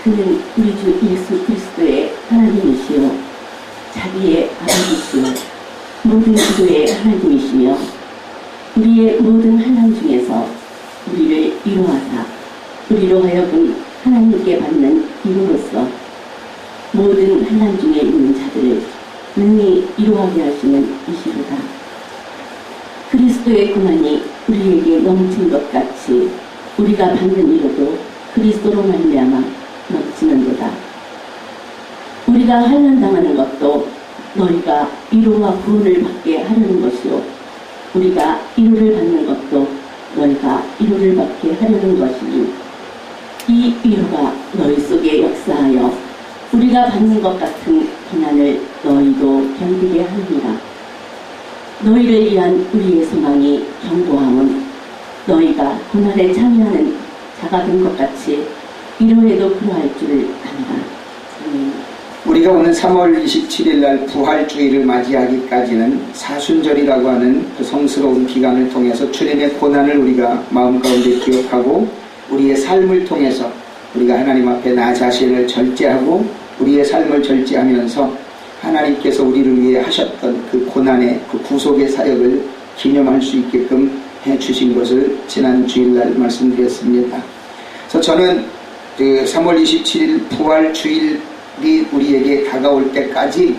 그는 우리 주 예수 그리스도의 하나님이시요 자비의 아버지시요 모든 기도의 하나님이시며 우리의 모든 환난 중에서 우리를 위로하사 우리로 하여금 하나님께 받는 힘으로써 모든 환난 중에 있는 자들을 능히 위로하게 하시는 이시로다. 그리스도의 고난이 우리에게 넘친 것 같이 우리가 받는 위로도 그리스도로 말미암아 넘치는도다. 우리가 환난당하는 것도 너희가 위로와 구원을 받게 하려는 것이요 우리가 위로를 받는 것도 너희가 위로를 받게 하려는 것이니 이 위로가 너희 속에 역사하여 우리가 받는 것 같은 고난을 너희도 견디게 하느니라. 너희를 위한 우리의 소망이 견고함은 너희가 고난에 참여하는 자가 된 것 같이 위로에도 그러할 줄을 아노라. 우리가 오늘 3월 27일 날 부활주의를 맞이하기까지는 사순절이라고 하는 그 성스러운 기간을 통해서 주님의 고난을 우리가 마음 가운데 기억하고 우리의 삶을 통해서 우리가 하나님 앞에 나 자신을 절제하고 우리의 삶을 절제하면서 하나님께서 우리를 위해 하셨던 그 고난의 그 구속의 사역을 기념할 수 있게끔 해주신 것을 지난 주일날 말씀드렸습니다. 그래서 저는 그 3월 27일 부활주일이 우리에게 다가올 때까지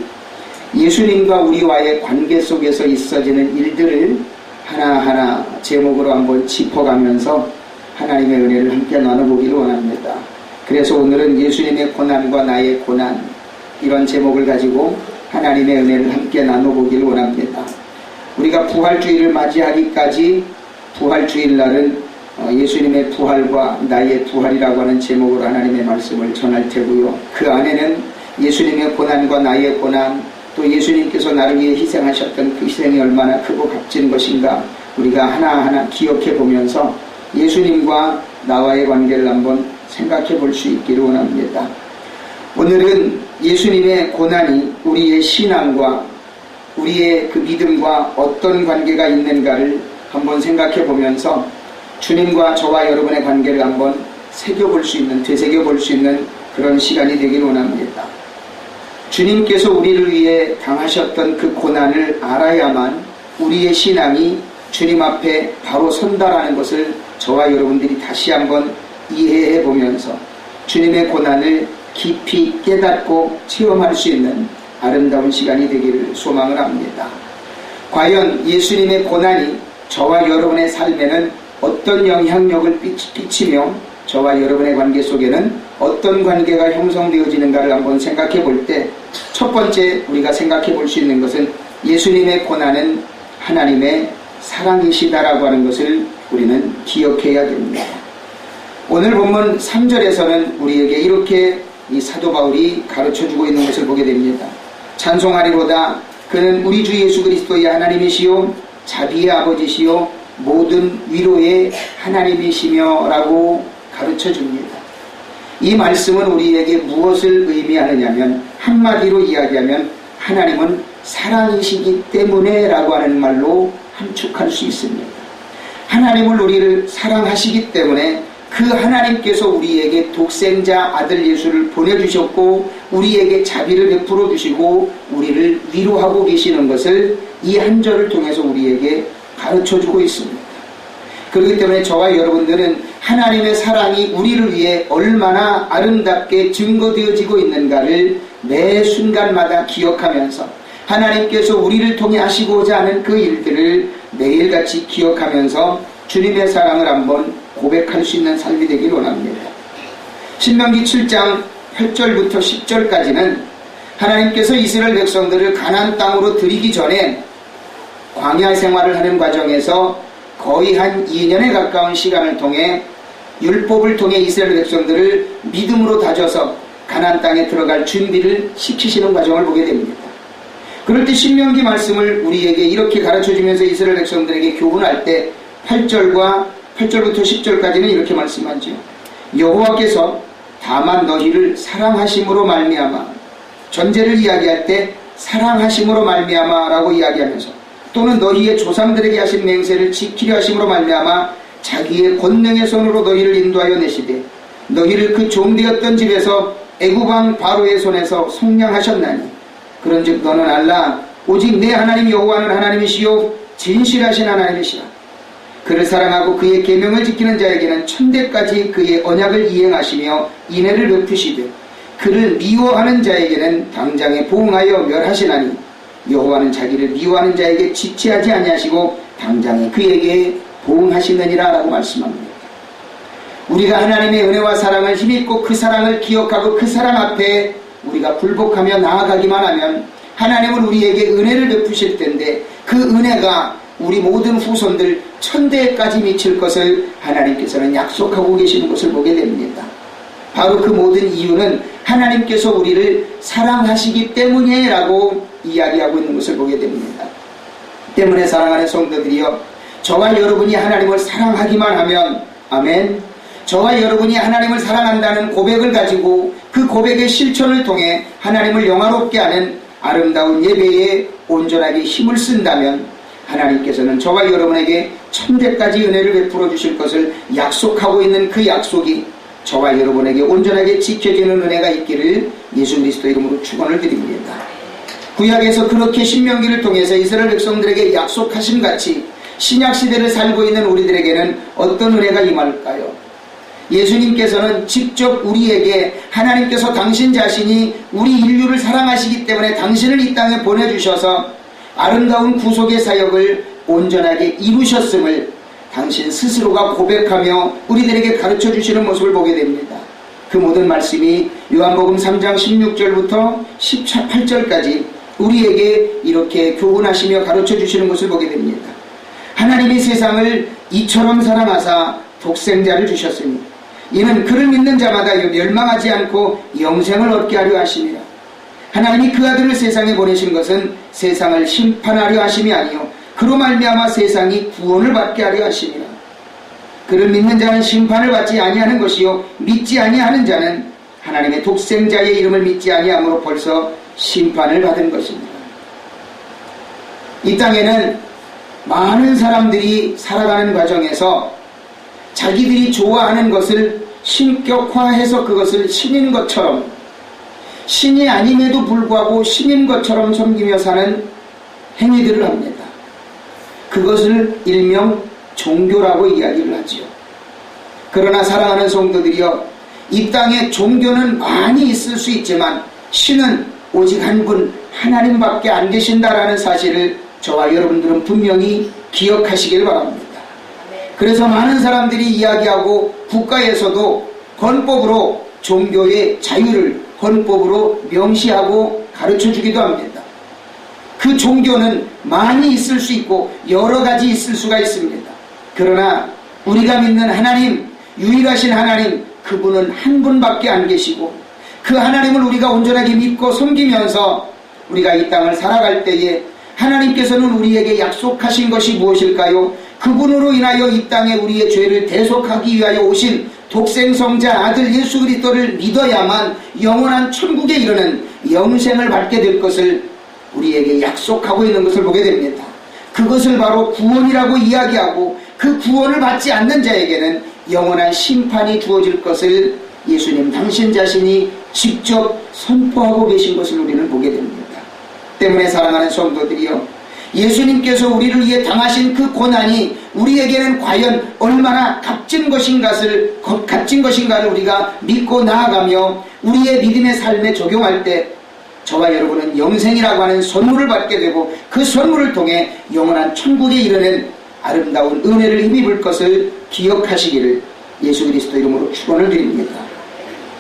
예수님과 우리와의 관계 속에서 있어지는 일들을 하나하나 제목으로 한번 짚어가면서 하나님의 은혜를 함께 나눠보기를 원합니다. 그래서 오늘은 예수님의 고난과 나의 고난 이런 제목을 가지고 하나님의 은혜를 함께 나눠보기를 원합니다. 우리가 부활주의를 맞이하기까지 부활주일날은 예수님의 부활과 나의 부활이라고 하는 제목으로 하나님의 말씀을 전할 테고요. 그 안에는 예수님의 고난과 나의 고난 또 예수님께서 나를 위해 희생하셨던 그 희생이 얼마나 크고 값진 것인가 우리가 하나하나 기억해 보면서 예수님과 나와의 관계를 한번 생각해 볼 수 있기를 원합니다. 오늘은 예수님의 고난이 우리의 신앙과 우리의 그 믿음과 어떤 관계가 있는가를 한번 생각해 보면서 주님과 저와 여러분의 관계를 한번 새겨볼 수 있는, 되새겨볼 수 있는 그런 시간이 되길 원합니다. 주님께서 우리를 위해 당하셨던 그 고난을 알아야만 우리의 신앙이 주님 앞에 바로 선다라는 것을 저와 여러분들이 다시 한번 이해해 보면서 주님의 고난을 깊이 깨닫고 체험할 수 있는 아름다운 시간이 되기를 소망을 합니다. 과연 예수님의 고난이 저와 여러분의 삶에는 어떤 영향력을 끼치며 저와 여러분의 관계 속에는 어떤 관계가 형성되어지는가를 한번 생각해 볼 때 첫 번째 우리가 생각해 볼 수 있는 것은 예수님의 고난은 하나님의 사랑이시다라고 하는 것을 우리는 기억해야 됩니다. 오늘 본문 3절에서는 우리에게 이렇게 이 사도 바울이 가르쳐주고 있는 것을 보게 됩니다. 찬송하리로다 그는 우리 주 예수 그리스도의 하나님이시요 자비의 아버지시요 모든 위로의 하나님이시며 라고 가르쳐줍니다. 이 말씀은 우리에게 무엇을 의미하느냐면 한마디로 이야기하면 하나님은 사랑이시기 때문에 라고 하는 말로 함축할 수 있습니다. 하나님을 우리를 사랑하시기 때문에 그 하나님께서 우리에게 독생자 아들 예수를 보내주셨고 우리에게 자비를 베풀어 주시고 우리를 위로하고 계시는 것을 이 한 절을 통해서 우리에게 가르쳐주고 있습니다. 그렇기 때문에 저와 여러분들은 하나님의 사랑이 우리를 위해 얼마나 아름답게 증거되어지고 있는가를 매 순간마다 기억하면서 하나님께서 우리를 통해 하시고자 하는 그 일들을 매일같이 기억하면서 주님의 사랑을 한번 고백할 수 있는 삶이 되길 원합니다. 신명기 7장 8절부터 10절까지는 하나님께서 이스라엘 백성들을 가나안 땅으로 들이기 전에 광야 생활을 하는 과정에서 거의 한 2년에 가까운 시간을 통해 율법을 통해 이스라엘 백성들을 믿음으로 다져서 가나안 땅에 들어갈 준비를 시키시는 과정을 보게 됩니다. 그럴 때 신명기 말씀을 우리에게 이렇게 가르쳐주면서 이스라엘 백성들에게 교훈할 때 8절부터 10절까지는 이렇게 말씀하죠. 여호와께서 다만 너희를 사랑하심으로 말미암아, 전제를 이야기할 때 사랑하심으로 말미암아 라고 이야기하면서 또는 너희의 조상들에게 하신 맹세를 지키려 하심으로 말미암아 자기의 권능의 손으로 너희를 인도하여 내시되 너희를 그 종되었던 집에서 애굽왕 바로의 손에서 속량하셨나니 그런즉 너는 알라 오직 내 하나님 여호와는 하나님이시요 진실하신 하나님이시라. 그를 사랑하고 그의 계명을 지키는 자에게는 천대까지 그의 언약을 이행하시며 인애를 베푸시되 그를 미워하는 자에게는 당장에 보응하여 멸하시나니 여호와는 자기를 미워하는 자에게 지체하지 아니하시고 당장에 그에게 보응하시느니라 라고 말씀합니다. 우리가 하나님의 은혜와 사랑을 힘입고 그 사랑을 기억하고 그 사랑 앞에 우리가 굴복하며 나아가기만 하면 하나님은 우리에게 은혜를 베푸실 텐데 그 은혜가 우리 모든 후손들 천대까지 미칠 것을 하나님께서는 약속하고 계시는 것을 보게 됩니다. 바로 그 모든 이유는 하나님께서 우리를 사랑하시기 때문에 라고 이야기하고 있는 것을 보게 됩니다. 때문에 사랑하는 성도들이여, 저와 여러분이 하나님을 사랑하기만 하면, 아멘, 저와 여러분이 하나님을 사랑한다는 고백을 가지고 그 고백의 실천을 통해 하나님을 영화롭게 하는 아름다운 예배에 온전하게 힘을 쓴다면 하나님께서는 저와 여러분에게 천대까지 은혜를 베풀어 주실 것을 약속하고 있는 그 약속이 저와 여러분에게 온전하게 지켜지는 은혜가 있기를 예수 그리스도 이름으로 축원을 드립니다. 구약에서 그렇게 신명기를 통해서 이스라엘 백성들에게 약속하신 같이 신약시대를 살고 있는 우리들에게는 어떤 은혜가 임할까요? 예수님께서는 직접 우리에게 하나님께서 당신 자신이 우리 인류를 사랑하시기 때문에 당신을 이 땅에 보내주셔서 아름다운 구속의 사역을 온전하게 이루셨음을 당신 스스로가 고백하며 우리들에게 가르쳐 주시는 모습을 보게 됩니다. 그 모든 말씀이 요한복음 3장 16절부터 18절까지 우리에게 이렇게 교훈하시며 가르쳐 주시는 것을 보게 됩니다. 하나님이 세상을 이처럼 사랑하사 독생자를 주셨으니 이는 그를 믿는 자마다 멸망하지 않고 영생을 얻게 하려 하심이라. 하나님이 그 아들을 세상에 보내신 것은 세상을 심판하려 하심이 아니요 그로 말미암아 세상이 구원을 받게 하려 하심이라. 그를 믿는 자는 심판을 받지 아니하는 것이요 믿지 아니하는 자는 하나님의 독생자의 이름을 믿지 아니함으로 벌써 심판을 받은 것입니다. 이 땅에는 많은 사람들이 살아가는 과정에서 자기들이 좋아하는 것을 신격화해서 그것을 신인 것처럼, 신이 아님에도 불구하고 신인 것처럼 섬기며 사는 행위들을 합니다. 그것을 일명 종교라고 이야기를 하지요. 그러나 사랑하는 성도들이여, 이 땅에 종교는 많이 있을 수 있지만 신은 오직 한 분 하나님밖에 안 계신다라는 사실을 저와 여러분들은 분명히 기억하시길 바랍니다. 그래서 많은 사람들이 이야기하고 국가에서도 헌법으로 종교의 자유를 헌법으로 명시하고 가르쳐주기도 합니다. 그 종교는 많이 있을 수 있고 여러 가지 있을 수가 있습니다. 그러나 우리가 믿는 하나님, 유일하신 하나님, 그분은 한 분밖에 안 계시고 그 하나님을 우리가 온전하게 믿고 섬기면서 우리가 이 땅을 살아갈 때에 하나님께서는 우리에게 약속하신 것이 무엇일까요? 그분으로 인하여 이 땅에 우리의 죄를 대속하기 위하여 오신 독생성자 아들 예수 그리스도를 믿어야만 영원한 천국에 이르는 영생을 받게 될 것을 우리에게 약속하고 있는 것을 보게 됩니다. 그것을 바로 구원이라고 이야기하고 그 구원을 받지 않는 자에게는 영원한 심판이 주어질 것을 예수님 당신 자신이 직접 선포하고 계신 것을 우리는 보게 됩니다. 때문에 사랑하는 성도들이여, 예수님께서 우리를 위해 당하신 그 고난이 우리에게는 과연 얼마나 값진 것인가를 우리가 믿고 나아가며 우리의 믿음의 삶에 적용할 때 저와 여러분은 영생이라고 하는 선물을 받게 되고 그 선물을 통해 영원한 천국에 이르는 아름다운 은혜를 힘입을 것을 기억하시기를 예수 그리스도 이름으로 축원을 드립니다.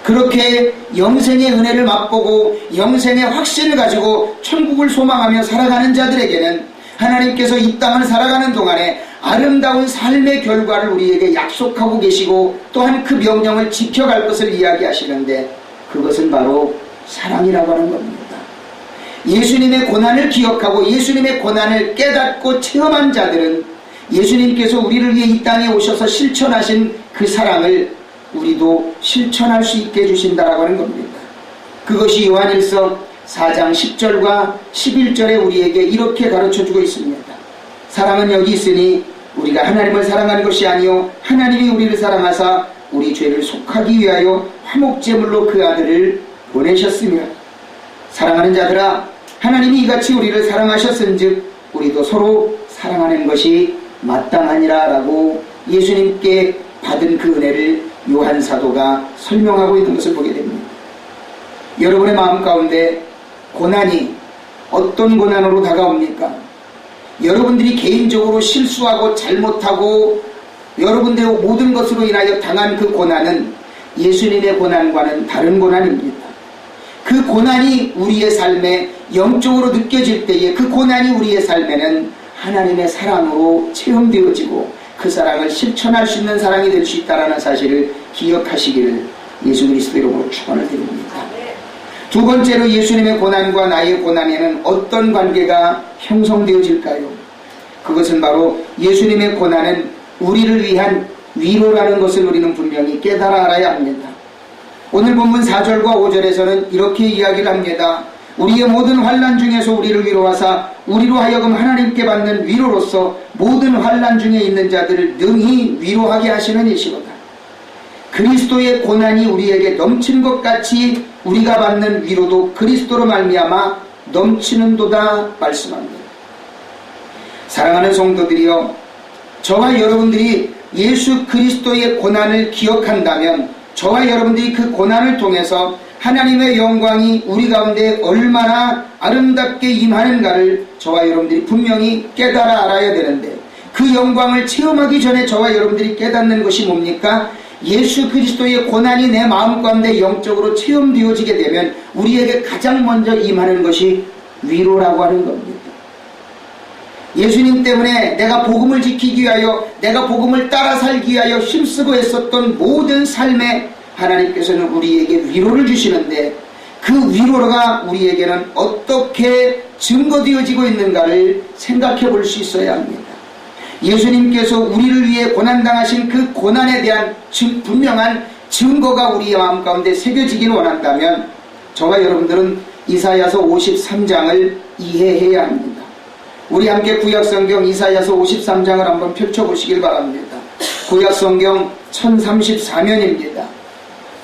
그렇게 영생의 은혜를 맛보고 영생의 확신을 가지고 천국을 소망하며 살아가는 자들에게는 하나님께서 이 땅을 살아가는 동안에 아름다운 삶의 결과를 우리에게 약속하고 계시고 또한 그 명령을 지켜갈 것을 이야기하시는데 그것은 바로 사랑이라고 하는 겁니다. 예수님의 고난을 기억하고 예수님의 고난을 깨닫고 체험한 자들은 예수님께서 우리를 위해 이 땅에 오셔서 실천하신 그 사랑을 우리도 실천할 수 있게 해주신다라고 하는 겁니다. 그것이 요한일서 4장 10절과 11절에 우리에게 이렇게 가르쳐주고 있습니다. 사랑은 여기 있으니 우리가 하나님을 사랑하는 것이 아니요 하나님이 우리를 사랑하사 우리 죄를 속하기 위하여 화목제물로 그 아들을 보내셨으며 사랑하는 자들아 하나님이 이같이 우리를 사랑하셨은즉 우리도 서로 사랑하는 것이 마땅하니라 라고 예수님께 받은 그 은혜를 요한 사도가 설명하고 있는 것을 보게 됩니다. 여러분의 마음 가운데 고난이 어떤 고난으로 다가옵니까? 여러분들이 개인적으로 실수하고 잘못하고 여러분들의 모든 것으로 인하여 당한 그 고난은 예수님의 고난과는 다른 고난입니다. 그 고난이 우리의 삶에 영적으로 느껴질 때에 그 고난이 우리의 삶에는 하나님의 사랑으로 체험되어지고 그 사랑을 실천할 수 있는 사랑이 될 수 있다는 사실을 기억하시기를 예수 그리스도 이름으로 축원을 드립니다. 두 번째로 예수님의 고난과 나의 고난에는 어떤 관계가 형성되어질까요? 그것은 바로 예수님의 고난은 우리를 위한 위로라는 것을 우리는 분명히 깨달아 알아야 합니다. 오늘 본문 4절과 5절에서는 이렇게 이야기를 합니다. 우리의 모든 환난 중에서 우리를 위로하사 우리로 하여금 하나님께 받는 위로로서 모든 환난 중에 있는 자들을 능히 위로하게 하시는 이시로다. 그리스도의 고난이 우리에게 넘치는 것 같이 우리가 받는 위로도 그리스도로 말미암아 넘치는도다 말씀합니다. 사랑하는 성도들이여, 저와 여러분들이 예수 그리스도의 고난을 기억한다면 저와 여러분들이 그 고난을 통해서 하나님의 영광이 우리 가운데 얼마나 아름답게 임하는가를 저와 여러분들이 분명히 깨달아 알아야 되는데, 그 영광을 체험하기 전에 저와 여러분들이 깨닫는 것이 뭡니까? 예수 그리스도의 고난이 내 마음 가운데 영적으로 체험되어지게 되면 우리에게 가장 먼저 임하는 것이 위로라고 하는 겁니다. 예수님 때문에 내가 복음을 지키기 위하여, 내가 복음을 따라 살기 위하여 힘쓰고 했었던 모든 삶에 하나님께서는 우리에게 위로를 주시는데, 그 위로가 우리에게는 어떻게 증거되어지고 있는가를 생각해 볼 수 있어야 합니다. 예수님께서 우리를 위해 고난당하신 그 고난에 대한 분명한 증거가 우리의 마음 가운데 새겨지기를 원한다면 저와 여러분들은 이사야서 53장을 이해해야 합니다. 우리 함께 구약성경 이사야서 53장을 한번 펼쳐보시길 바랍니다. 구약성경 1034면입니다.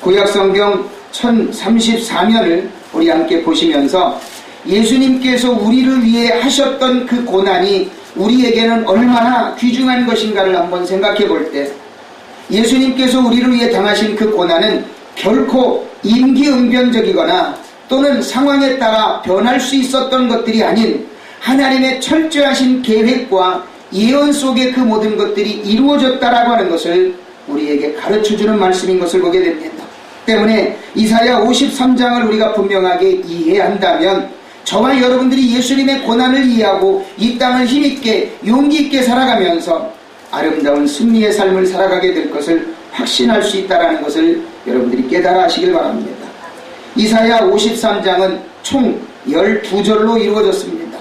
구약성경 1034면을 우리 함께 보시면서 예수님께서 우리를 위해 하셨던 그 고난이 우리에게는 얼마나 귀중한 것인가를 한번 생각해 볼 때, 예수님께서 우리를 위해 당하신 그 고난은 결코 임기응변적이거나 또는 상황에 따라 변할 수 있었던 것들이 아닌 하나님의 철저하신 계획과 예언 속에 그 모든 것들이 이루어졌다라고 하는 것을 우리에게 가르쳐주는 말씀인 것을 보게 됩니다. 때문에 이사야 53장을 우리가 분명하게 이해한다면 저와 여러분들이 예수님의 고난을 이해하고 이 땅을 힘있게 용기있게 살아가면서 아름다운 승리의 삶을 살아가게 될 것을 확신할 수 있다는 것을 여러분들이 깨달아 하시길 바랍니다. 이사야 53장은 총 12절로 이루어졌습니다.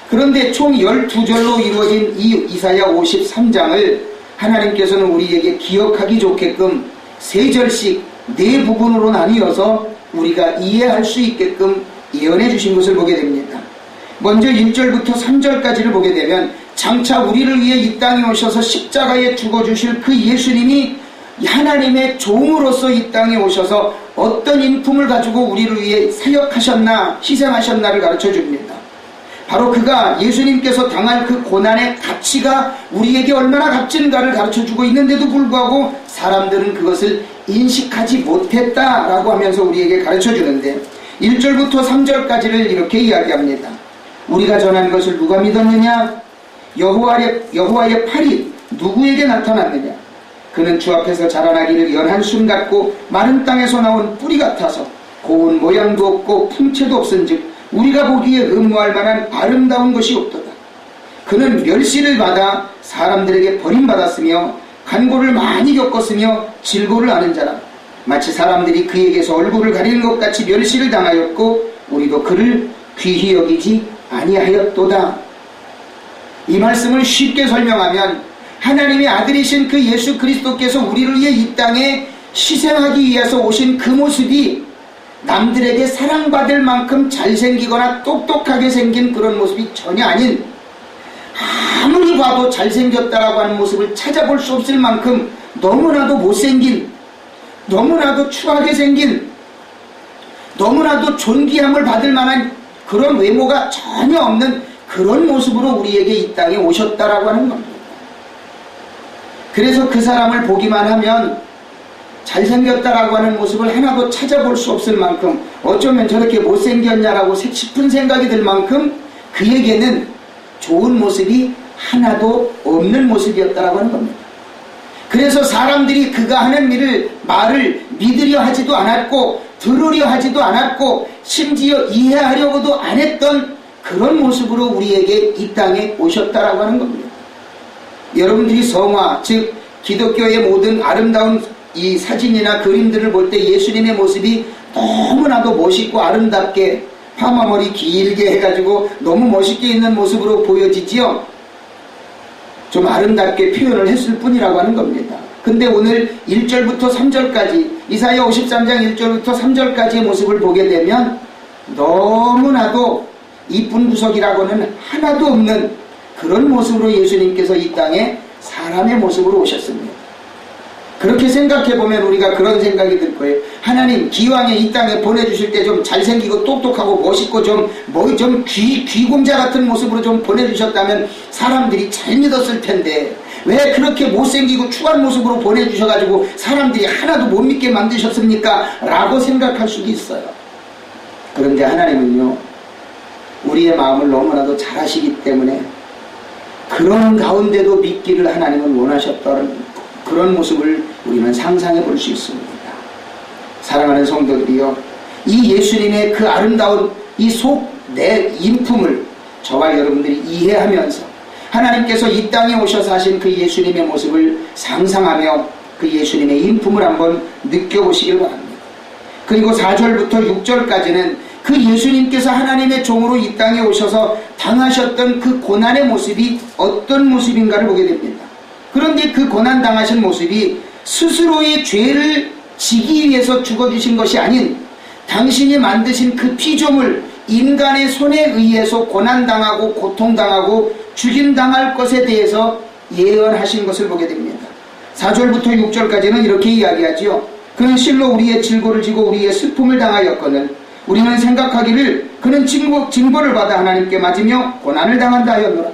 그런데 총 12절로 이루어진 이 이사야 53장을 하나님께서는 우리에게 기억하기 좋게끔 3절씩 4부분으로 나뉘어서 우리가 이해할 수 있게끔 예언해 주신 것을 보게 됩니다. 먼저 1절부터 3절까지를 보게 되면 장차 우리를 위해 이 땅에 오셔서 십자가에 죽어주실 그 예수님이 하나님의 종으로서 이 땅에 오셔서 어떤 인품을 가지고 우리를 위해 사역하셨나 희생하셨나를 가르쳐 줍니다. 바로 그가 예수님께서 당할 그 고난의 가치가 우리에게 얼마나 값진가를 가르쳐주고 있는데도 불구하고 사람들은 그것을 인식하지 못했다라고 하면서 우리에게 가르쳐주는데, 1절부터 3절까지를 이렇게 이야기합니다. 우리가 전한 것을 누가 믿었느냐? 여호와의 팔이 누구에게 나타났느냐? 그는 주 앞에서 자라나기를 연한 순 같고 마른 땅에서 나온 뿌리 같아서 고운 모양도 없고 풍채도 없은즉 우리가 보기에 음모할 만한 아름다운 것이 없도다. 그는 멸시를 받아 사람들에게 버림받았으며 간고를 많이 겪었으며 질고를 아는 자라. 마치 사람들이 그에게서 얼굴을 가리는 것 같이 멸시를 당하였고 우리도 그를 귀히 여기지 아니하였도다. 이 말씀을 쉽게 설명하면 하나님의 아들이신 그 예수 그리스도께서 우리를 위해 이 땅에 희생하기 위해서 오신 그 모습이 남들에게 사랑받을 만큼 잘생기거나 똑똑하게 생긴 그런 모습이 전혀 아닌, 아무리 봐도 잘생겼다라고 하는 모습을 찾아볼 수 없을 만큼 너무나도 못생긴 너무나도 추하게 생긴, 너무나도 존귀함을 받을 만한 그런 외모가 전혀 없는 그런 모습으로 우리에게 이 땅에 오셨다라고 하는 겁니다. 그래서 그 사람을 보기만 하면 잘생겼다라고 하는 모습을 하나도 찾아볼 수 없을 만큼, 어쩌면 저렇게 못생겼냐라고 싶은 생각이 들 만큼 그에게는 좋은 모습이 하나도 없는 모습이었다라고 하는 겁니다. 그래서 사람들이 그가 하는 말을 믿으려 하지도 않았고 들으려 하지도 않았고 심지어 이해하려고도 안 했던 그런 모습으로 우리에게 이 땅에 오셨다라고 하는 겁니다. 여러분들이 성화, 즉 기독교의 모든 아름다운 이 사진이나 그림들을 볼 때 예수님의 모습이 너무나도 멋있고 아름답게 파마머리 길게 해가지고 너무 멋있게 있는 모습으로 보여지지요. 좀 아름답게 표현을 했을 뿐이라고 하는 겁니다. 근데 오늘 1절부터 3절까지, 이사야 53장 1절부터 3절까지의 모습을 보게 되면 너무나도 이쁜 구석이라고는 하나도 없는 그런 모습으로 예수님께서 이 땅에 사람의 모습으로 오셨습니다. 그렇게 생각해보면 우리가 그런 생각이 들 거예요. 하나님 기왕에 이 땅에 보내주실 때 좀 잘생기고 똑똑하고 멋있고 좀 귀공자 같은 모습으로 좀 보내주셨다면 사람들이 잘 믿었을 텐데 왜 그렇게 못생기고 추한 모습으로 보내주셔가지고 사람들이 하나도 못 믿게 만드셨습니까? 라고 생각할 수도 있어요. 그런데 하나님은요, 우리의 마음을 너무나도 잘 아시기 때문에 그런 가운데도 믿기를 하나님은 원하셨다는 그런 모습을 우리는 상상해 볼 수 있습니다. 사랑하는 성도들이요, 이 예수님의 그 아름다운 이 내 인품을 저와 여러분들이 이해하면서 하나님께서 이 땅에 오셔서 하신 그 예수님의 모습을 상상하며 그 예수님의 인품을 한번 느껴보시길 바랍니다. 그리고 4절부터 6절까지는 그 예수님께서 하나님의 종으로 이 땅에 오셔서 당하셨던 그 고난의 모습이 어떤 모습인가를 보게 됩니다. 그런데 그 고난당하신 모습이 스스로의 죄를 지기 위해서 죽어주신 것이 아닌 당신이 만드신 그 피조물 인간의 손에 의해서 고난당하고 고통당하고 죽임당할 것에 대해서 예언하신 것을 보게 됩니다. 4절부터 6절까지는 이렇게 이야기하지요. 그는 실로 우리의 질고를 지고 우리의 슬픔을 당하였거늘 우리는 생각하기를 그는 징벌을 받아 하나님께 맞으며 고난을 당한다 하였노라.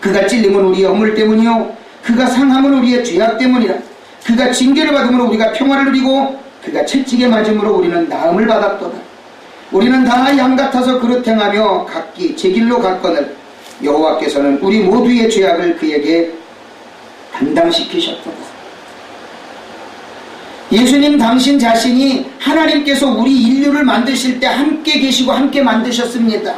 그가 찔림은 우리의 허물 때문이요 그가 상함은 우리의 죄악 때문이라. 그가 징계를 받음으로 우리가 평화를 누리고 그가 채찍에 맞음으로 우리는 나음을 받았도다. 우리는 다 양 같아서 그릇 행하며 각기 제 길로 갔거늘 여호와께서는 우리 모두의 죄악을 그에게 담당시키셨도다. 예수님 당신 자신이 하나님께서 우리 인류를 만드실 때 함께 계시고 함께 만드셨습니다.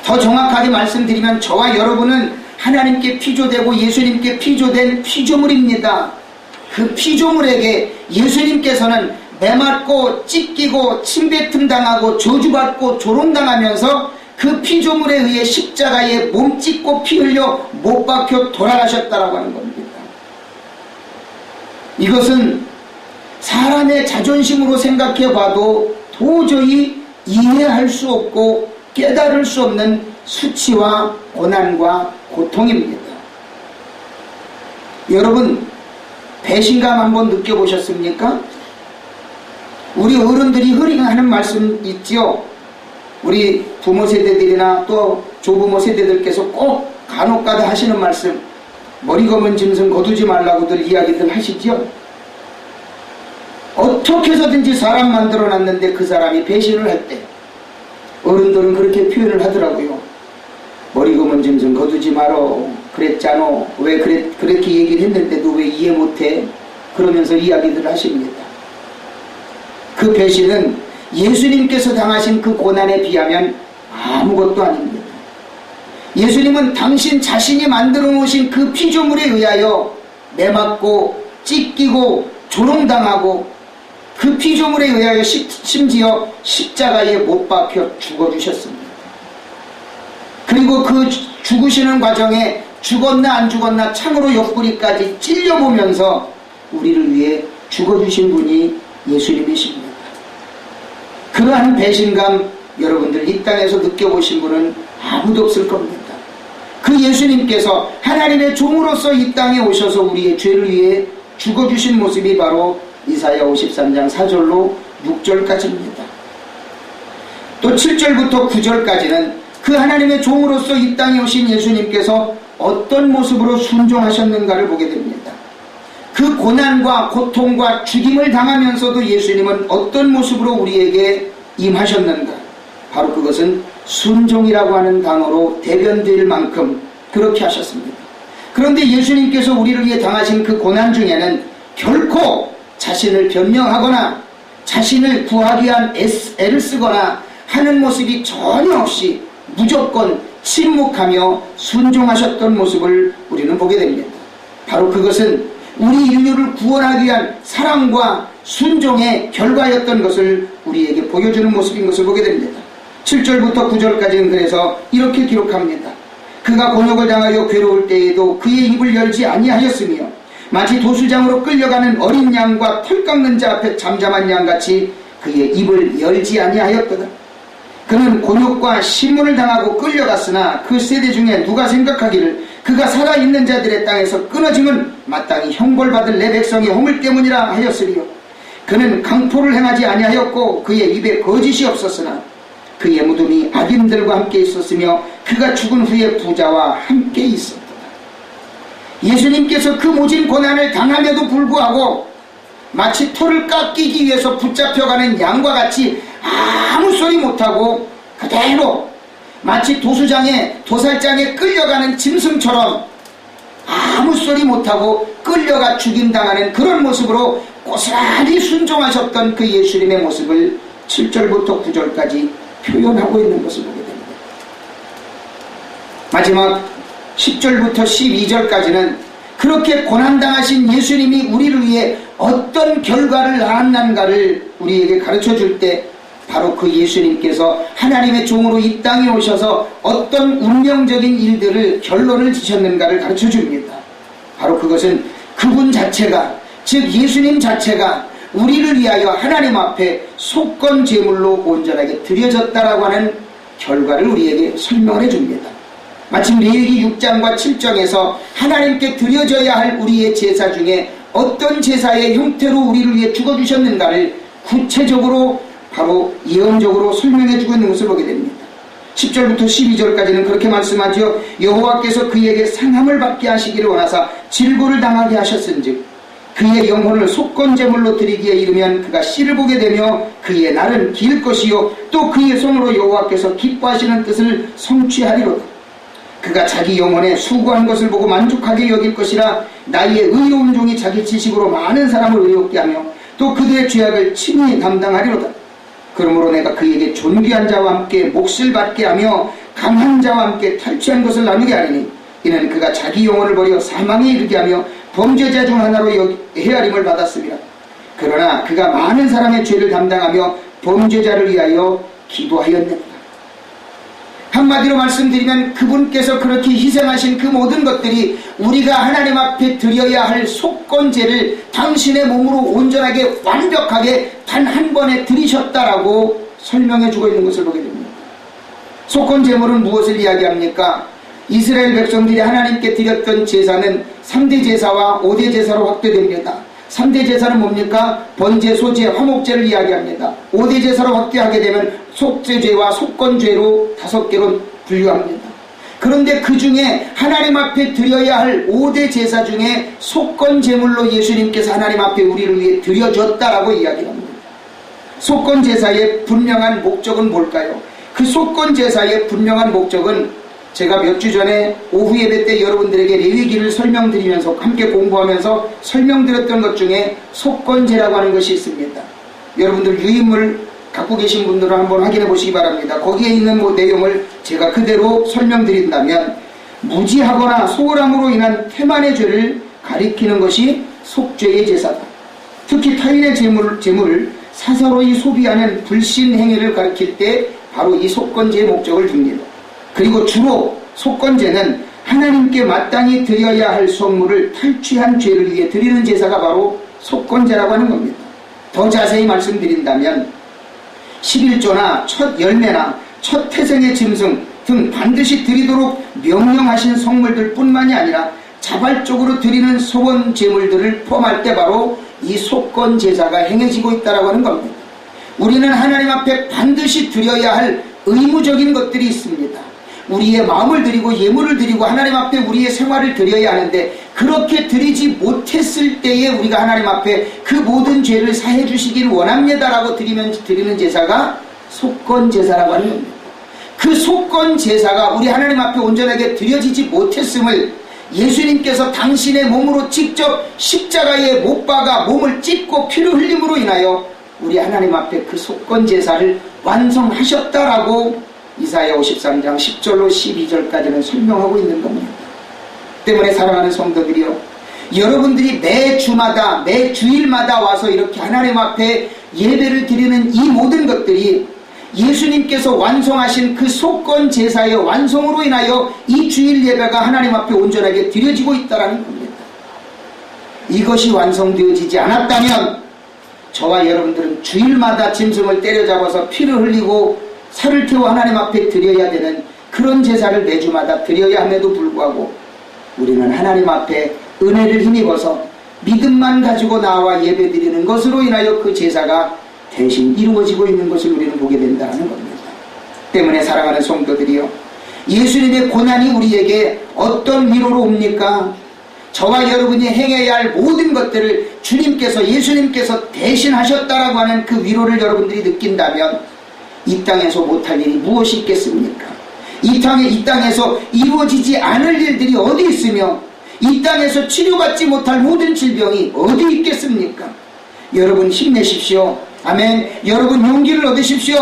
더 정확하게 말씀드리면 저와 여러분은 하나님께 피조되고 예수님께 피조된 피조물입니다. 그 피조물에게 예수님께서는 매맞고 찢기고 침뱉음 당하고 저주받고 조롱당하면서 그 피조물에 의해 십자가에 몸 찢고 피 흘려 못 박혀 돌아가셨다라고 하는 겁니다. 이것은 사람의 자존심으로 생각해 봐도 도저히 이해할 수 없고 깨달을 수 없는 수치와 고난과 고통입니다. 여러분, 배신감 한번 느껴보셨습니까? 우리 어른들이 흔히 하는 말씀 있지요. 우리 부모 세대들이나 또 조부모 세대들께서 꼭 간혹가다 하시는 말씀, 머리 검은 짐승 거두지 말라고들 이야기들 하시죠. 어떻게 해서든지 사람 만들어놨는데 그 사람이 배신을 했대. 어른들은 그렇게 표현을 하더라고요. 머리 검은 짐승 거두지 말어 그랬잖아. 왜 그렇게 얘기를 했는데도 왜 이해 못해? 그러면서 이야기들 하십니다. 그 배신은 예수님께서 당하신 그 고난에 비하면 아무것도 아닙니다. 예수님은 당신 자신이 만들어 놓으신 그 피조물에 의하여 매맞고 찢기고 조롱당하고 그 피조물에 의하여 심지어 십자가에 못 박혀 죽어주셨습니다. 그리고 그 죽으시는 과정에 죽었나 안 죽었나 창으로 옆구리까지 찔려보면서 우리를 위해 죽어주신 분이 예수님이십니다. 그러한 배신감 여러분들 이 땅에서 느껴보신 분은 아무도 없을 겁니다. 그 예수님께서 하나님의 종으로서 이 땅에 오셔서 우리의 죄를 위해 죽어주신 모습이 바로 이사야 53장 4절로 6절까지입니다. 또 7절부터 9절까지는 그 하나님의 종으로서 이 땅에 오신 예수님께서 어떤 모습으로 순종하셨는가를 보게 됩니다. 그 고난과 고통과 죽임을 당하면서도 예수님은 어떤 모습으로 우리에게 임하셨는가? 바로 그것은 순종이라고 하는 단어로 대변될 만큼 그렇게 하셨습니다. 그런데 예수님께서 우리를 위해 당하신 그 고난 중에는 결코 자신을 변명하거나 자신을 구하기 위한 애를 쓰거나 하는 모습이 전혀 없이 무조건 침묵하며 순종하셨던 모습을 우리는 보게 됩니다. 바로 그것은 우리 인류를 구원하기 위한 사랑과 순종의 결과였던 것을 우리에게 보여주는 모습인 것을 보게 됩니다. 7절부터 9절까지는 그래서 이렇게 기록합니다. 그가 곤욕을 당하여 괴로울 때에도 그의 입을 열지 아니하였으며 마치 도수장으로 끌려가는 어린 양과 털 깎는 자 앞에 잠잠한 양같이 그의 입을 열지 아니하였도다. 그는 곤욕과 신문을 당하고 끌려갔으나 그 세대 중에 누가 생각하기를 그가 살아있는 자들의 땅에서 끊어짐은 마땅히 형벌받을 내 백성의 허물 때문이라 하였으리요. 그는 강포를 행하지 아니하였고 그의 입에 거짓이 없었으나 그의 무덤이 악인들과 함께 있었으며 그가 죽은 후에 부자와 함께 있었다. 예수님께서 그 모진 고난을 당함에도 불구하고 마치 털을 깎이기 위해서 붙잡혀가는 양과 같이 아무 소리 못하고 그대로 마치 도살장에 끌려가는 짐승처럼 아무 소리 못하고 끌려가 죽임당하는 그런 모습으로 고스란히 순종하셨던 그 예수님의 모습을 7절부터 9절까지 표현하고 있는 것을 보게 됩니다. 마지막 10절부터 12절까지는 그렇게 고난당하신 예수님이 우리를 위해 어떤 결과를 낳았는가를 우리에게 가르쳐줄 때 바로 그 예수님께서 하나님의 종으로 이 땅에 오셔서 어떤 운명적인 일들을 결론을 지셨는가를 가르쳐줍니다. 바로 그것은 그분 자체가, 즉 예수님 자체가 우리를 위하여 하나님 앞에 속건 제물로 온전하게 드려졌다라고 하는 결과를 우리에게 설명을 해줍니다. 마침 레위기 6장과 7장에서 하나님께 드려져야 할 우리의 제사 중에 어떤 제사의 형태로 우리를 위해 죽어주셨는가를 구체적으로 바로 예언적으로 설명해주고 있는 것을 보게 됩니다. 10절부터 12절까지는 그렇게 말씀하죠. 여호와께서 그에게 상함을 받게 하시기를 원하사 질고를 당하게 하셨은즉 그의 영혼을 속건제물로 드리기에 이르면 그가 씨를 보게 되며 그의 날은 길 것이요 또 그의 손으로 여호와께서 기뻐하시는 뜻을 성취하리로다. 그가 자기 영혼에 수고한 것을 보고 만족하게 여길 것이라. 나의 의로운 종이 자기 지식으로 많은 사람을 의롭게 하며 또 그들의 죄악을 친히 담당하리로다. 그러므로 내가 그에게 존귀한 자와 함께 몫을 받게 하며 강한 자와 함께 탈취한 것을 나누게 하리니 이는 그가 자기 영혼을 버려 사망에 이르게 하며 범죄자 중 하나로 헤아림을 받았습니다. 그러나 그가 많은 사람의 죄를 담당하며 범죄자를 위하여 기도하였느니라. 한마디로 말씀드리면 그분께서 그렇게 희생하신 그 모든 것들이 우리가 하나님 앞에 드려야 할 속건제를 당신의 몸으로 온전하게 완벽하게 단 한 번에 드리셨다라고 설명해주고 있는 것을 보게 됩니다. 속건제물은 무엇을 이야기합니까? 이스라엘 백성들이 하나님께 드렸던 제사는 3대 제사와 5대 제사로 확대됩니다. 3대 제사는 뭡니까? 번제, 소제, 화목제를 이야기합니다. 5대 제사로 확대하게 되면 속죄죄와 속건죄로 5개로 분류합니다. 그런데 그 중에 하나님 앞에 드려야 할 5대 제사 중에 속건제물로 예수님께서 하나님 앞에 우리를 위해 드려졌다라고 이야기합니다. 속건제사의 분명한 목적은 뭘까요? 그 속건제사의 분명한 목적은 제가 몇 주 전에 오후 예배 때 여러분들에게 레위기를 설명드리면서 함께 공부하면서 설명드렸던 것 중에 속건제라고 하는 것이 있습니다. 여러분들 유인물 갖고 계신 분들은 한번 확인해 보시기 바랍니다. 거기에 있는 내용을 제가 그대로 설명드린다면 무지하거나 소홀함으로 인한 태만의 죄를 가리키는 것이 속죄의 제사다. 특히 타인의 재물을 사사로이 소비하는 불신 행위를 가리킬 때 바로 이 속건제의 목적을 줍니다. 그리고 주로 속건제는 하나님께 마땅히 드려야 할 선물을 탈취한 죄를 위해 드리는 제사가 바로 속건제라고 하는 겁니다. 더 자세히 말씀드린다면 11조나 첫 열매나 첫 태생의 짐승 등 반드시 드리도록 명령하신 성물들 뿐만이 아니라 자발적으로 드리는 소원 제물들을 포함할 때 바로 이 속건 제사가 행해지고 있다고 하는 겁니다. 우리는 하나님 앞에 반드시 드려야 할 의무적인 것들이 있습니다. 우리의 마음을 드리고 예물을 드리고 하나님 앞에 우리의 생활을 드려야 하는데, 그렇게 드리지 못했을 때에 우리가 하나님 앞에 그 모든 죄를 사해 주시길 원합니다라고 드리는 제사가 속건 제사라고 하는 겁니다. 그 속건 제사가 우리 하나님 앞에 온전하게 드려지지 못했음을 예수님께서 당신의 몸으로 직접 십자가에 못 박아 몸을 찢고 피를 흘림으로 인하여 우리 하나님 앞에 그 속건 제사를 완성하셨다라고 이사야 53장 10절로 12절까지는 설명하고 있는 겁니다. 때문에 사랑하는 성도들이요, 여러분들이 매 주마다 매 주일마다 와서 이렇게 하나님 앞에 예배를 드리는 이 모든 것들이 예수님께서 완성하신 그 속건 제사의 완성으로 인하여 이 주일 예배가 하나님 앞에 온전하게 드려지고 있다는 겁니다. 이것이 완성되어지지 않았다면 저와 여러분들은 주일마다 짐승을 때려잡아서 피를 흘리고 살을 태워 하나님 앞에 드려야 되는 그런 제사를 매주마다 드려야 함에도 불구하고 우리는 하나님 앞에 은혜를 힘입어서 믿음만 가지고 나와 예배 드리는 것으로 인하여 그 제사가 대신 이루어지고 있는 것을 우리는 보게 된다는 겁니다. 때문에 사랑하는 성도들이요, 예수님의 고난이 우리에게 어떤 위로로 옵니까? 저와 여러분이 행해야 할 모든 것들을 주님께서, 예수님께서 대신 하셨다라고 하는 그 위로를 여러분들이 느낀다면 이 땅에서 못할 일이 무엇이 있겠습니까? 이 땅에서 이루어지지 않을 일들이 어디 있으며 이 땅에서 치료받지 못할 모든 질병이 어디 있겠습니까? 여러분 힘내십시오. 아멘. 여러분 용기를 얻으십시오.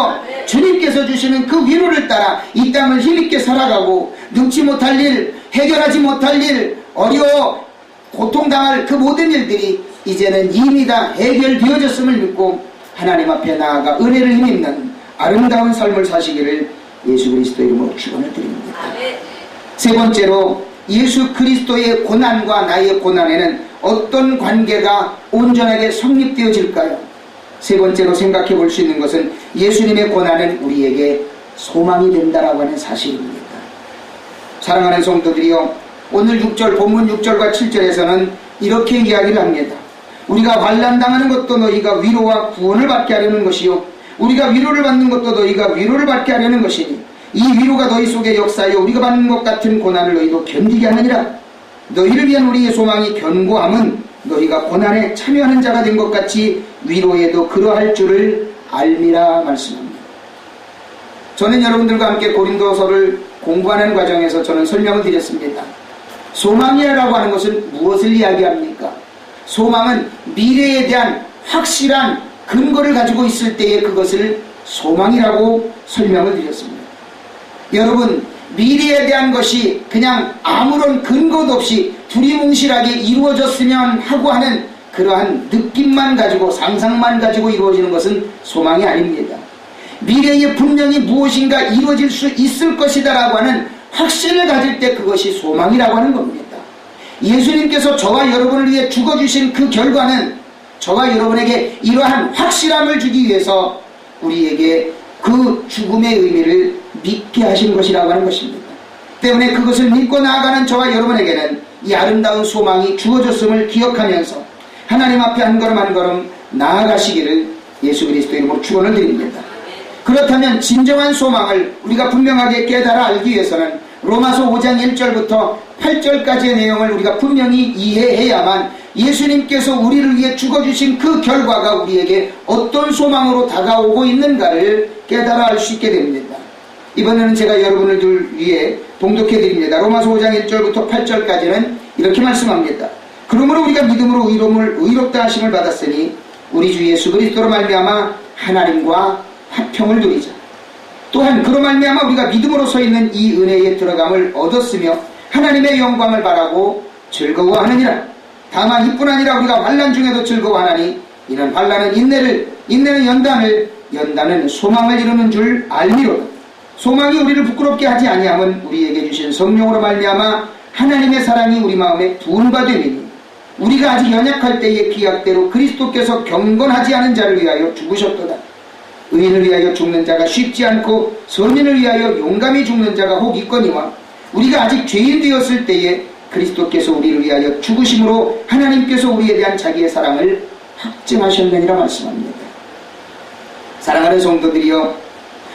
주님께서 주시는 그 위로를 따라 이 땅을 힘있게 살아가고 능치 못할 일, 해결하지 못할 일, 어려워 고통당할 그 모든 일들이 이제는 이미 다 해결되어졌음을 믿고 하나님 앞에 나아가 은혜를 힘입는 아름다운 삶을 사시기를 예수 그리스도 이름으로 축원을 드립니다. 세 번째로, 예수 그리스도의 고난과 나의 고난에는 어떤 관계가 온전하게 성립되어질까요? 세 번째로 생각해 볼 수 있는 것은 예수님의 고난은 우리에게 소망이 된다라고 하는 사실입니다. 사랑하는 성도들이요, 오늘 6절 본문 6절과 7절에서는 이렇게 이야기를 합니다. 우리가 환난당하는 것도 너희가 위로와 구원을 받게 하려는 것이요, 우리가 위로를 받는 것도 너희가 위로를 받게 하려는 것이니 이 위로가 너희 속에 역사하여 우리가 받는 것 같은 고난을 너희도 견디게 하느니라. 너희를 위한 우리의 소망이 견고함은 너희가 고난에 참여하는 자가 된 것 같이 위로에도 그러할 줄을 알미라 말씀합니다. 저는 여러분들과 함께 고린도서를 공부하는 과정에서 저는 설명을 드렸습니다. 소망이라고 하는 것은 무엇을 이야기합니까? 소망은 미래에 대한 확실한 근거를 가지고 있을 때에 그것을 소망이라고 설명을 드렸습니다. 여러분, 미래에 대한 것이 그냥 아무런 근거도 없이 두리뭉실하게 이루어졌으면 하고 하는 그러한 느낌만 가지고 상상만 가지고 이루어지는 것은 소망이 아닙니다. 미래에 분명히 무엇인가 이루어질 수 있을 것이다 라고 하는 확신을 가질 때 그것이 소망이라고 하는 겁니다. 예수님께서 저와 여러분을 위해 죽어주신 그 결과는 저와 여러분에게 이러한 확실함을 주기 위해서 우리에게 그 죽음의 의미를 믿게 하신 것이라고 하는 것입니다. 때문에 그것을 믿고 나아가는 저와 여러분에게는 이 아름다운 소망이 주어졌음을 기억하면서 하나님 앞에 한 걸음 한 걸음 나아가시기를 예수 그리스도의 이름으로 축원을 드립니다. 그렇다면 진정한 소망을 우리가 분명하게 깨달아 알기 위해서는 로마서 5장 1절부터 8절까지의 내용을 우리가 분명히 이해해야만 예수님께서 우리를 위해 죽어주신 그 결과가 우리에게 어떤 소망으로 다가오고 있는가를 깨달아 알 수 있게 됩니다. 이번에는 제가 여러분을 위해 봉독해 드립니다. 로마서 5장 1절부터 8절까지는 이렇게 말씀합니다. 그러므로 우리가 믿음으로 의롭다 하심을 받았으니 우리 주 예수 그리스도로 말미암아 하나님과 화평을 누리자. 또한 그로 말미암아 우리가 믿음으로 서 있는 이 은혜에 들어감을 얻었으며 하나님의 영광을 바라고 즐거워하느니라. 다만 이뿐 아니라 우리가 환난 중에도 즐거워하나니 이는 환난은 인내를, 인내는 연단을, 연단은 소망을 이루는 줄 알미로다. 소망이 우리를 부끄럽게 하지 아니함은 우리에게 주신 성령으로 말미암아 하나님의 사랑이 우리 마음에 부은 바 되니 우리가 아직 연약할 때의 기약대로 그리스도께서 경건하지 않은 자를 위하여 죽으셨도다. 의인을 위하여 죽는 자가 쉽지 않고 선인을 위하여 용감히 죽는 자가 혹 있거니와 우리가 아직 죄인 되었을 때에 그리스도께서 우리를 위하여 죽으심으로 하나님께서 우리에 대한 자기의 사랑을 확증하셨느니라 말씀합니다. 사랑하는 성도들이여,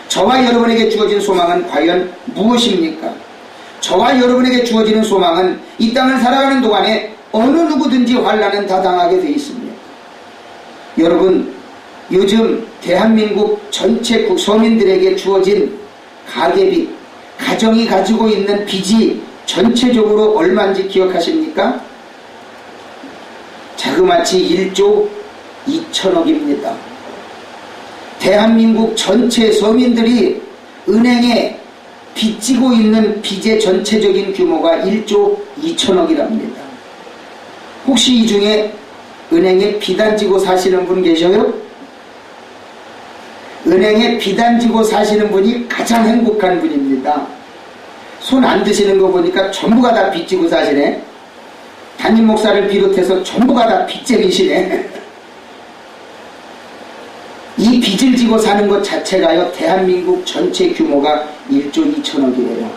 저와 여러분에게 주어진 소망은 과연 무엇입니까? 저와 여러분에게 주어지는 소망은 이 땅을 살아가는 동안에 어느 누구든지 환난은 다 당하게 되어 있습니다. 여러분, 요즘 대한민국 전체 서민들에게 주어진 가계비, 가정이 가지고 있는 빚이 전체적으로 얼마인지 기억하십니까? 자그마치 1조 2천억입니다. 대한민국 전체 서민들이 은행에 빚지고 있는 빚의 전체적인 규모가 1조 2천억이랍니다. 혹시 이 중에 은행에 빚 안 지고 사시는 분 계셔요? 은행에 빚 안 지고 사시는 분이 가장 행복한 분입니다. 손 안 드시는 거 보니까 전부가 다 빚 지고 사시네. 담임 목사를 비롯해서 전부가 다 빚쟁이시네. 이 빚을 지고 사는 것 자체가요, 대한민국 전체 규모가 1조 2천억이에요.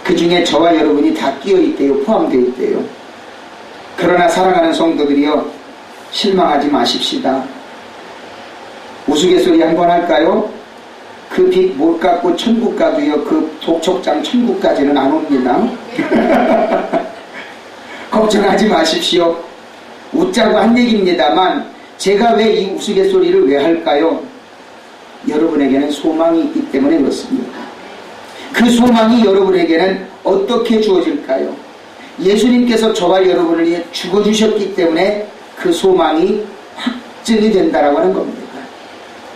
그 중에 저와 여러분이 다 끼어있대요. 포함되어 있대요. 그러나 사랑하는 성도들이여, 실망하지 마십시다. 우스갯소리 한번 할까요? 그 빚 못 갚고 천국 가도요, 그 독촉장 천국까지는 안 옵니다. 걱정하지 마십시오. 웃자고 한 얘기입니다만, 제가 왜 이 우스갯소리를 왜 할까요? 여러분에게는 소망이 있기 때문에 그렇습니다. 그 소망이 여러분에게는 어떻게 주어질까요? 예수님께서 저와 여러분을 위해 죽어주셨기 때문에 그 소망이 확증이 된다라고 하는 겁니다.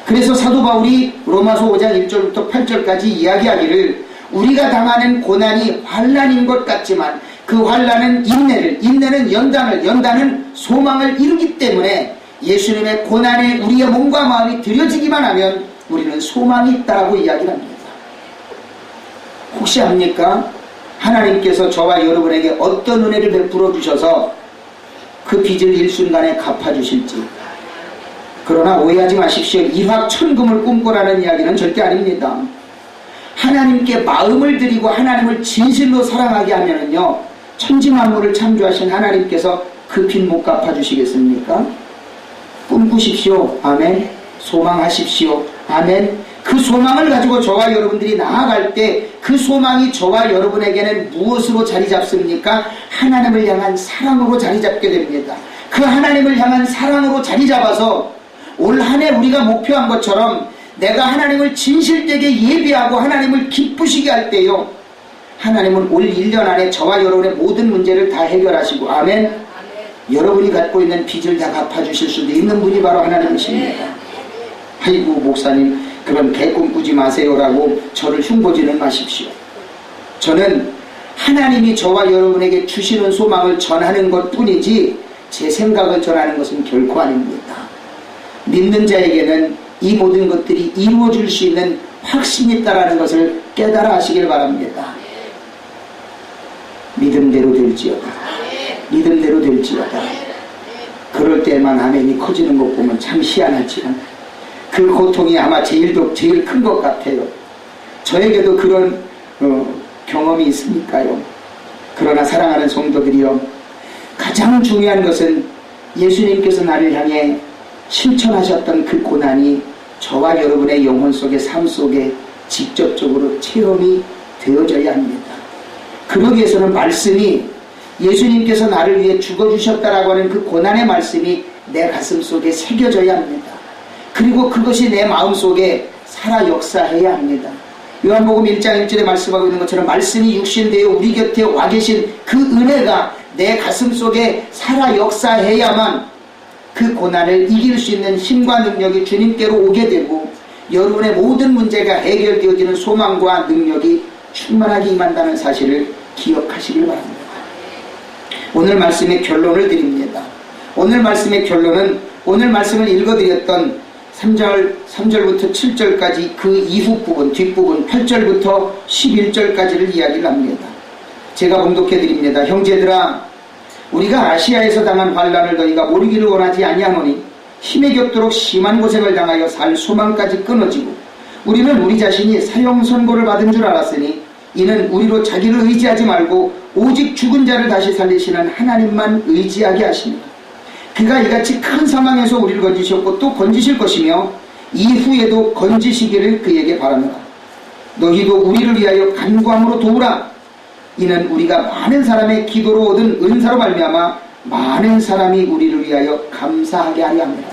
그래서 사도 바울이 로마서 5장 1절부터 8절까지 이야기하기를, 우리가 당하는 고난이 환난인 것 같지만 그 환난은 인내를, 인내는 연단을, 연단은 소망을 이루기 때문에 예수님의 고난에 우리의 몸과 마음이 들여지기만 하면 우리는 소망이 있다라고 이야기를 합니다. 혹시 압니까? 하나님께서 저와 여러분에게 어떤 은혜를 베풀어 주셔서 그 빚을 일순간에 갚아주실지. 그러나 오해하지 마십시오. 일확천금을 꿈꾸라는 이야기는 절대 아닙니다. 하나님께 마음을 드리고 하나님을 진실로 사랑하게 하면은요, 천지만물을 창조하신 하나님께서 그 빚 못 갚아주시겠습니까? 꿈꾸십시오. 아멘. 소망하십시오. 아멘. 그 소망을 가지고 저와 여러분들이 나아갈 때 그 소망이 저와 여러분에게는 무엇으로 자리 잡습니까? 하나님을 향한 사랑으로 자리 잡게 됩니다. 그 하나님을 향한 사랑으로 자리 잡아서 올 한 해 우리가 목표한 것처럼 내가 하나님을 진실되게 예비하고 하나님을 기쁘시게 할 때요, 하나님은 올 1년 안에 저와 여러분의 모든 문제를 다 해결하시고, 아멘. 여러분이 갖고 있는 빚을 다 갚아주실 수도 있는 분이 바로 하나님이십니다. 아이고 목사님, 그런 개꿈 꾸지 마세요라고 저를 흉보지는 마십시오. 저는 하나님이 저와 여러분에게 주시는 소망을 전하는 것 뿐이지 제 생각을 전하는 것은 결코 아닙니다. 믿는 자에게는 이 모든 것들이 이루어질 수 있는 확신이 있다는 것을 깨달아 하시길 바랍니다. 믿음대로 될지어다. 믿음대로 될지어다. 그럴 때만 아멘이 커지는 것 보면 참 희한하지만 그 고통이 아마 제일 큰 것 같아요. 저에게도 그런 경험이 있으니까요. 그러나 사랑하는 성도들이요, 가장 중요한 것은 예수님께서 나를 향해 실천하셨던 그 고난이 저와 여러분의 영혼 속의 삶 속에 직접적으로 체험이 되어져야 합니다. 그러기 위해서는 말씀이, 예수님께서 나를 위해 죽어주셨다라고 하는 그 고난의 말씀이 내 가슴 속에 새겨져야 합니다. 그리고 그것이 내 마음 속에 살아 역사해야 합니다. 요한복음 1장 1절에 말씀하고 있는 것처럼 말씀이 육신되어 우리 곁에 와 계신 그 은혜가 내 가슴 속에 살아 역사해야만 그 고난을 이길 수 있는 힘과 능력이 주님께로 오게 되고 여러분의 모든 문제가 해결되어지는 소망과 능력이 충만하게 임한다는 사실을 기억하시길 바랍니다. 오늘 말씀의 결론을 드립니다. 오늘 말씀의 결론은 오늘 말씀을 읽어드렸던 3절부터 7절까지 그 이후 부분, 뒷부분 8절부터 11절까지를 이야기를 합니다. 제가 봉독해 드립니다. 형제들아, 우리가 아시아에서 당한 환난을 너희가 모르기를 원하지 아니하노니 힘에 겹도록 심한 고생을 당하여 살 소망까지 끊어지고 우리는 우리 자신이 사형 선고를 받은 줄 알았으니 이는 우리로 자기를 의지하지 말고 오직 죽은 자를 다시 살리시는 하나님만 의지하게 하십니다. 그가 이같이 큰 사망에서 우리를 건지셨고 또 건지실 것이며 이후에도 건지시기를 그에게 바랍니다. 너희도 우리를 위하여 간구함으로 도우라. 이는 우리가 많은 사람의 기도로 얻은 은사로 말미암아 많은 사람이 우리를 위하여 감사하게 하려 합니다.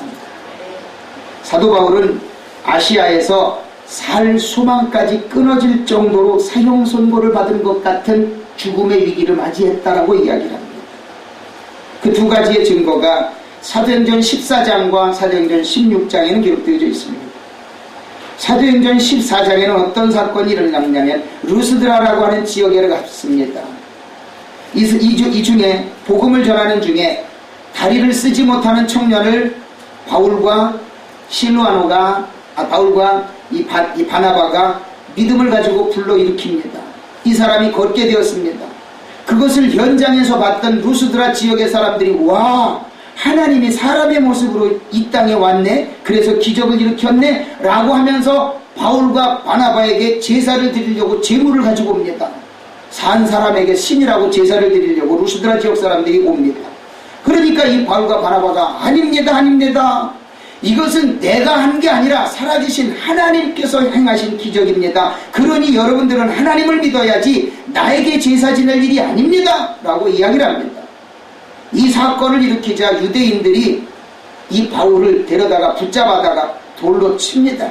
사도 바울은 아시아에서 살 소망까지 끊어질 정도로 사형 선고를 받은 것 같은 죽음의 위기를 맞이했다라고 이야기를 합니다. 그 두 가지의 증거가 사도행전 14장과 사도행전 16장에는 기록되어 있습니다. 사도행전 14장에는 어떤 사건이 일어났냐면 루스드라라고 하는 지역에 갔습니다. 이 중에 복음을 전하는 중에 다리를 쓰지 못하는 청년을 바울과 이 바나바가 믿음을 가지고 불러일으킵니다. 이 사람이 걷게 되었습니다. 그것을 현장에서 봤던 루스드라 지역의 사람들이 와, 하나님이 사람의 모습으로 이 땅에 왔네, 그래서 기적을 일으켰네 라고 하면서 바울과 바나바에게 제사를 드리려고 제물을 가지고 옵니다. 산 사람에게 신이라고 제사를 드리려고 루스드라 지역 사람들이 옵니다. 그러니까 이 바울과 바나바가 아닙니다. 이것은 내가 한 게 아니라 살아계신 하나님께서 행하신 기적입니다. 그러니 여러분들은 하나님을 믿어야지 나에게 제사 지낼 일이 아닙니다 라고 이야기를 합니다. 이 사건을 일으키자 유대인들이 이 바울을 데려다가 붙잡아다가 돌로 칩니다.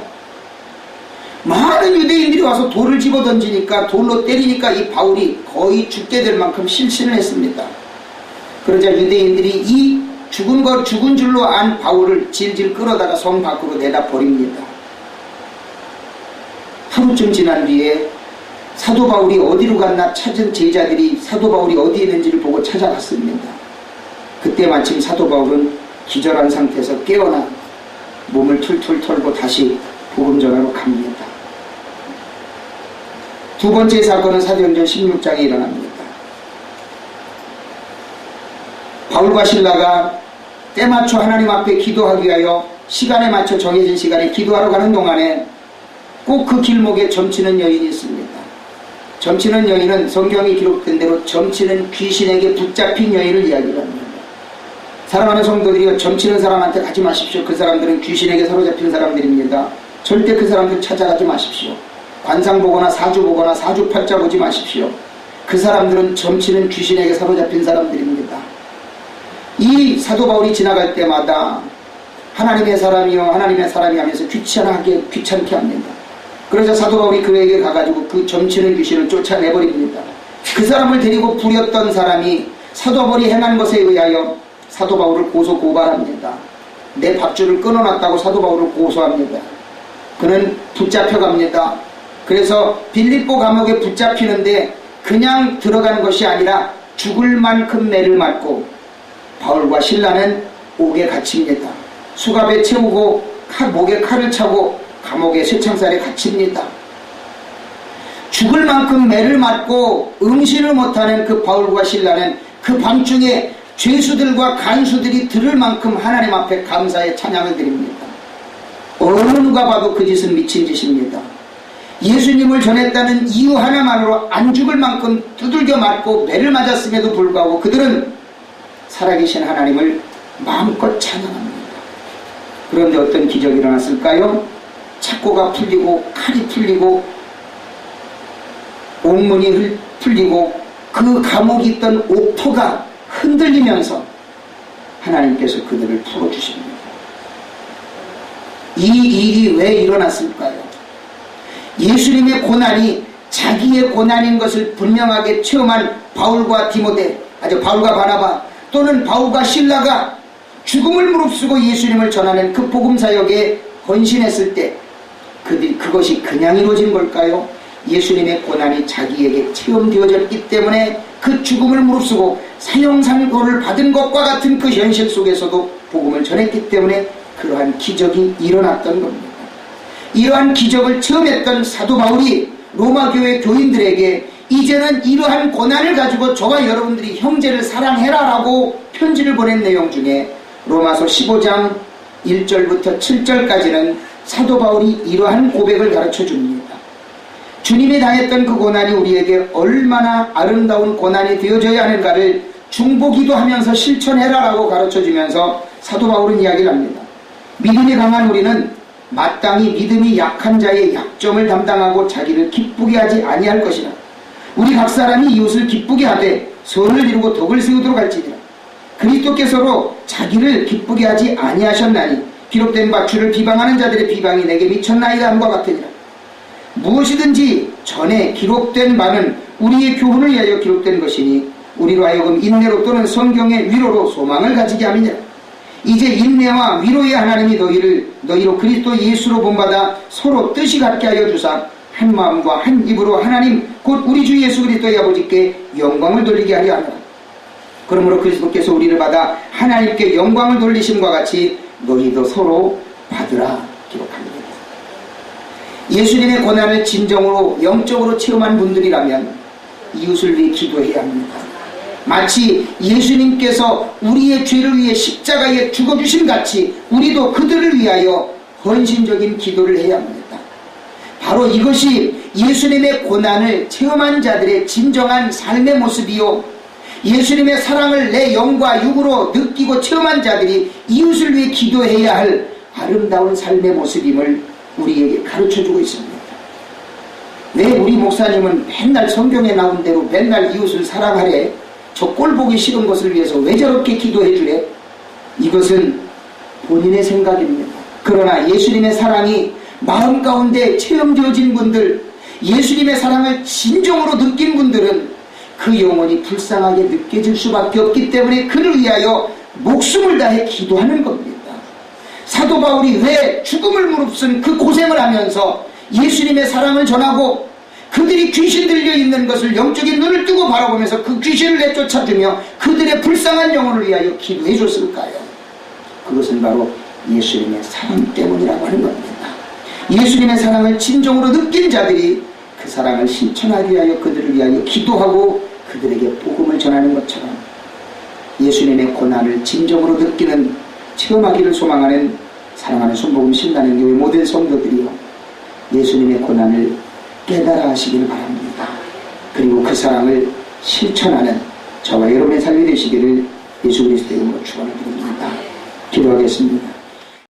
많은 유대인들이 와서 돌을 집어 던지니까, 돌로 때리니까 이 바울이 거의 죽게 될 만큼 실신을 했습니다. 그러자 유대인들이 이 죽은 줄로 안 바울을 질질 끌어다가 성 밖으로 내다 버립니다. 하루쯤 지난 뒤에 사도 바울이 어디로 갔나 찾은 제자들이 사도 바울이 어디에 있는지를 보고 찾아갔습니다. 그때 마침 사도 바울은 기절한 상태에서 깨어나 몸을 툴툴 털고 다시 복음 전하러 갑니다. 두 번째 사건은 사도행전 16장에 일어납니다. 바울과 실라가 때맞춰 하나님 앞에 기도하기 위하여 시간에 맞춰 정해진 시간에 기도하러 가는 동안에 꼭 그 길목에 점치는 여인이 있습니다. 점치는 여인은 성경이 기록된 대로 점치는 귀신에게 붙잡힌 여인을 이야기합니다. 사랑하는 성도들이여, 점치는 사람한테 가지 마십시오. 그 사람들은 귀신에게 사로잡힌 사람들입니다. 절대 그 사람들 찾아가지 마십시오. 관상 보거나 사주 보거나 사주팔자 보지 마십시오. 그 사람들은 점치는 귀신에게 사로잡힌 사람들입니다. 이 사도 바울이 지나갈 때마다 하나님의 사람이요 하나님의 사람이 하면서 귀찮게 합니다. 그래서 사도 바울이 그에게 가가지고 그 점치는 귀신을 쫓아내버립니다. 그 사람을 데리고 부렸던 사람이 사도 바울이 행한 것에 의하여 사도 바울을 고소고발합니다. 내 밥줄을 끊어놨다고 사도 바울을 고소합니다. 그는 붙잡혀갑니다. 그래서 빌립보 감옥에 붙잡히는데 그냥 들어가는 것이 아니라 죽을 만큼 매를 맞고 바울과 실라는 옥에 갇힙니다. 수갑에 채우고 목에 칼을 차고 감옥의 쇠창살에 갇힙니다. 죽을 만큼 매를 맞고 응신을 못하는 그 바울과 실라는 그 밤중에 죄수들과 간수들이 들을 만큼 하나님 앞에 감사의 찬양을 드립니다. 어느 누가 봐도 그 짓은 미친 짓입니다. 예수님을 전했다는 이유 하나만으로 안 죽을 만큼 두들겨 맞고 매를 맞았음에도 불구하고 그들은 살아계신 하나님을 마음껏 찬양합니다. 그런데 어떤 기적이 일어났을까요? 착고가 풀리고 칼이 풀리고 옥문이 풀리고 그 감옥에 있던 옥토가 흔들리면서 하나님께서 그들을 풀어주십니다. 이 일이 왜 일어났을까요? 예수님의 고난이 자기의 고난인 것을 분명하게 체험한 바울과 바울과 바나바 또는 바울과 실라가 죽음을 무릅쓰고 예수님을 전하는 그 복음사역에 헌신했을 때 그것이 그냥 이루어진 걸까요? 예수님의 고난이 자기에게 체험되어졌기 때문에 그 죽음을 무릅쓰고 사형선고를 받은 것과 같은 그 현실 속에서도 복음을 전했기 때문에 그러한 기적이 일어났던 겁니다. 이러한 기적을 체험했던 사도 바울이 로마교회 교인들에게 이제는 이러한 고난을 가지고 저와 여러분들이 형제를 사랑해라 라고 편지를 보낸 내용 중에 로마서 15장 1절부터 7절까지는 사도 바울이 이러한 고백을 가르쳐 줍니다. 주님이 당했던 그 고난이 우리에게 얼마나 아름다운 고난이 되어져야 하는가를 중보기도하면서 실천해라라고 가르쳐주면서 사도 바울은 이야기를 합니다. 믿음이 강한 우리는 마땅히 믿음이 약한 자의 약점을 담당하고 자기를 기쁘게 하지 아니할 것이라. 우리 각 사람이 이웃을 기쁘게 하되 선을 이루고 덕을 세우도록 할지니라. 그리스도께서로 자기를 기쁘게 하지 아니하셨나니 기록된 바 주를 비방하는 자들의 비방이 내게 미쳤나이다 함과 같으니라. 무엇이든지 전에 기록된 바는 우리의 교훈을 위하여 기록된 것이니 우리로 하여금 인내로 또는 성경의 위로로 소망을 가지게 함이니라. 이제 인내와 위로의 하나님이 너희로 그리스도 예수로 본받아 서로 뜻이 같게 하여 주사 한 마음과 한 입으로 하나님 곧 우리 주 예수 그리스도의 아버지께 영광을 돌리게 하려 하노라. 그러므로 그리스도께서 우리를 받아 하나님께 영광을 돌리심과 같이 너희도 서로 받으라 기록합니다. 예수님의 고난을 진정으로 영적으로 체험한 분들이라면 이웃을 위해 기도해야 합니다. 마치 예수님께서 우리의 죄를 위해 십자가에 죽어주신 같이 우리도 그들을 위하여 헌신적인 기도를 해야 합니다. 바로 이것이 예수님의 고난을 체험한 자들의 진정한 삶의 모습이요, 예수님의 사랑을 내 영과 육으로 느끼고 체험한 자들이 이웃을 위해 기도해야 할 아름다운 삶의 모습임을 우리에게 가르쳐주고 있습니다. 왜 우리 목사님은 맨날 성경에 나온 대로 맨날 이웃을 사랑하래? 저 꼴 보기 싫은 것을 위해서 왜 저렇게 기도해 주래? 이것은 본인의 생각입니다. 그러나 예수님의 사랑이 마음 가운데 체험되어진 분들, 예수님의 사랑을 진정으로 느낀 분들은 그 영혼이 불쌍하게 느껴질 수밖에 없기 때문에 그를 위하여 목숨을 다해 기도하는 겁니다. 사도 바울이 왜 죽음을 무릅쓴 그 고생을 하면서 예수님의 사랑을 전하고 그들이 귀신 들려 있는 것을 영적인 눈을 뜨고 바라보면서 그 귀신을 내쫓아주며 그들의 불쌍한 영혼을 위하여 기도해 줬을까요? 그것은 바로 예수님의 사랑 때문이라고 하는 겁니다. 예수님의 사랑을 진정으로 느낀 자들이 그 사랑을 실천하기 위하여 그들을 위하여 기도하고 그들에게 복음을 전하는 것처럼 예수님의 고난을 진정으로 느끼는, 체험하기를 소망하는 사랑하는 손복음 신나는 교회 모든 성도들이요, 예수님의 고난을 깨달아 하시기를 바랍니다. 그리고 그 사랑을 실천하는 저와 여러분의 삶이 되시기를 예수 그리스도의 이름으로 축원을 드립니다. 기도하겠습니다.